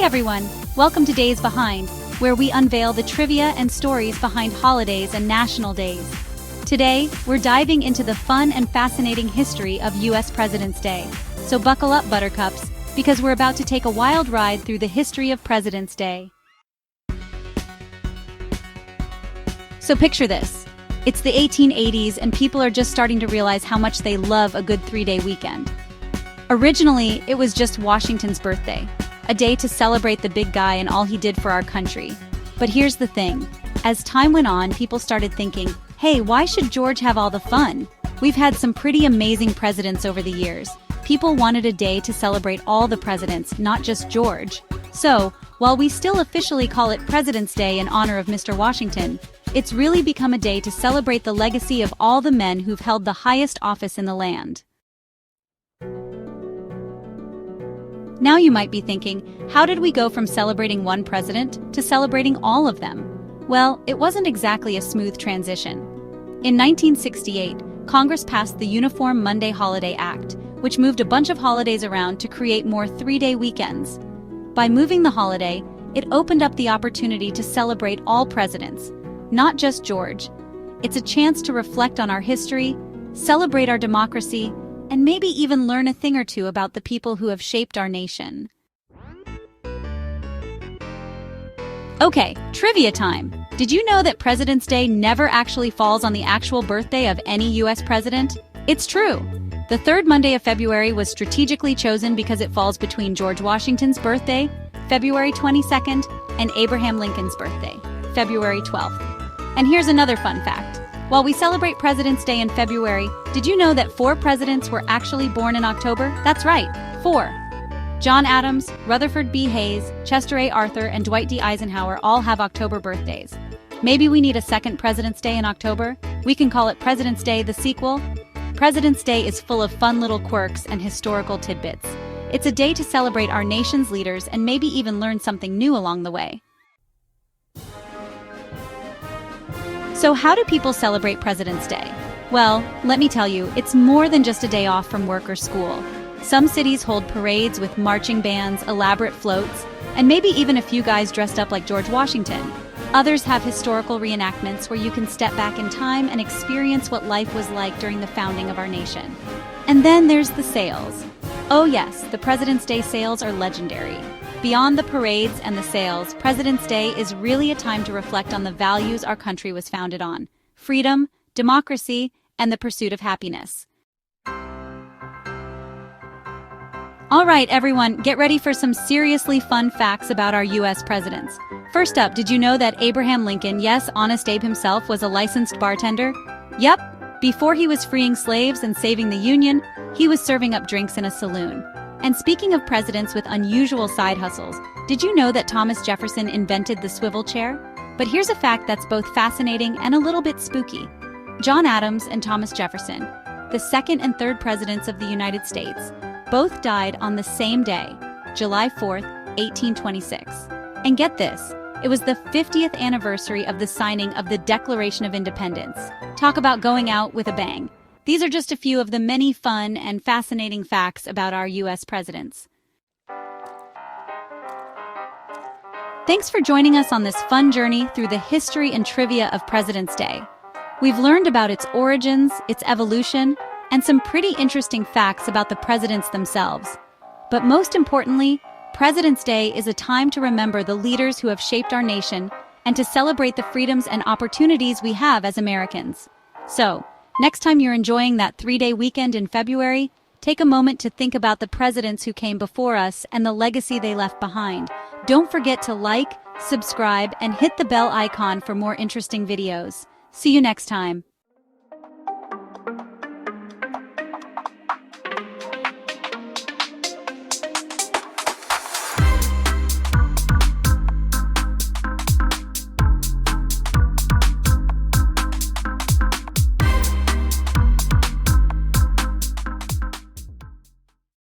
everyone, welcome to Days Behind, where we unveil the trivia and stories behind holidays and national days. Today, we're diving into the fun and fascinating history of US President's Day. So buckle up, buttercups, because we're about to take a wild ride through the history of President's Day. So picture this. It's the 1880s and people are just starting to realize how much they love a good 3-day weekend. Originally, it was just Washington's birthday, a day to celebrate the big guy and all he did for our country. But here's the thing. As time went on, people started thinking, hey, why should George have all the fun? We've had some pretty amazing presidents over the years. People wanted a day to celebrate all the presidents, not just George. So, while we still officially call it President's Day in honor of Mr. Washington, it's really become a day to celebrate the legacy of all the men who've held the highest office in the land. Now you might be thinking, how did we go from celebrating one president to celebrating all of them? Well, it wasn't exactly a smooth transition. In 1968, Congress passed the Uniform Monday Holiday Act, which moved a bunch of holidays around to create more 3-day weekends. By moving the holiday, it opened up the opportunity to celebrate all presidents, not just George. It's a chance to reflect on our history, celebrate our democracy, and maybe even learn a thing or two about the people who have shaped our nation. Okay, trivia time. Did you know that President's Day never actually falls on the actual birthday of any US president? It's true. The third Monday of February was strategically chosen because it falls between George Washington's birthday, February 22nd, and Abraham Lincoln's birthday, February 12th. And here's another fun fact. While we celebrate President's Day in February, did you know that 4 presidents were actually born in October? That's right, 4. John Adams, Rutherford B. Hayes, Chester A. Arthur, and Dwight D. Eisenhower all have October birthdays. Maybe we need a second President's Day in October? We can call it President's Day, the sequel. President's Day is full of fun little quirks and historical tidbits. It's a day to celebrate our nation's leaders and maybe even learn something new along the way. So how do people celebrate President's Day? Well, let me tell you, it's more than just a day off from work or school. Some cities hold parades with marching bands, elaborate floats, and maybe even a few guys dressed up like George Washington. Others have historical reenactments where you can step back in time and experience what life was like during the founding of our nation. And then there's the sales. Oh yes, the President's Day sales are legendary. Beyond the parades and the sales, President's Day is really a time to reflect on the values our country was founded on: freedom, democracy, and the pursuit of happiness. All right, everyone, get ready for some seriously fun facts about our US presidents. First up, did you know that Abraham Lincoln, yes, Honest Abe himself, was a licensed bartender? Yep, before he was freeing slaves and saving the Union, he was serving up drinks in a saloon. And speaking of presidents with unusual side hustles, did you know that Thomas Jefferson invented the swivel chair? But here's a fact that's both fascinating and a little bit spooky. John Adams and Thomas Jefferson, the second and third presidents of the United States, both died on the same day, July 4th, 1826. And get this, it was the 50th anniversary of the signing of the Declaration of Independence. Talk about going out with a bang. These are just a few of the many fun and fascinating facts about our US presidents. Thanks for joining us on this fun journey through the history and trivia of President's Day. We've learned about its origins, its evolution, and some pretty interesting facts about the presidents themselves. But most importantly, President's Day is a time to remember the leaders who have shaped our nation and to celebrate the freedoms and opportunities we have as Americans. So, next time you're enjoying that 3-day weekend in February, take a moment to think about the presidents who came before us and the legacy they left behind. Don't forget to like, subscribe, and hit the bell icon for more interesting videos. See you next time.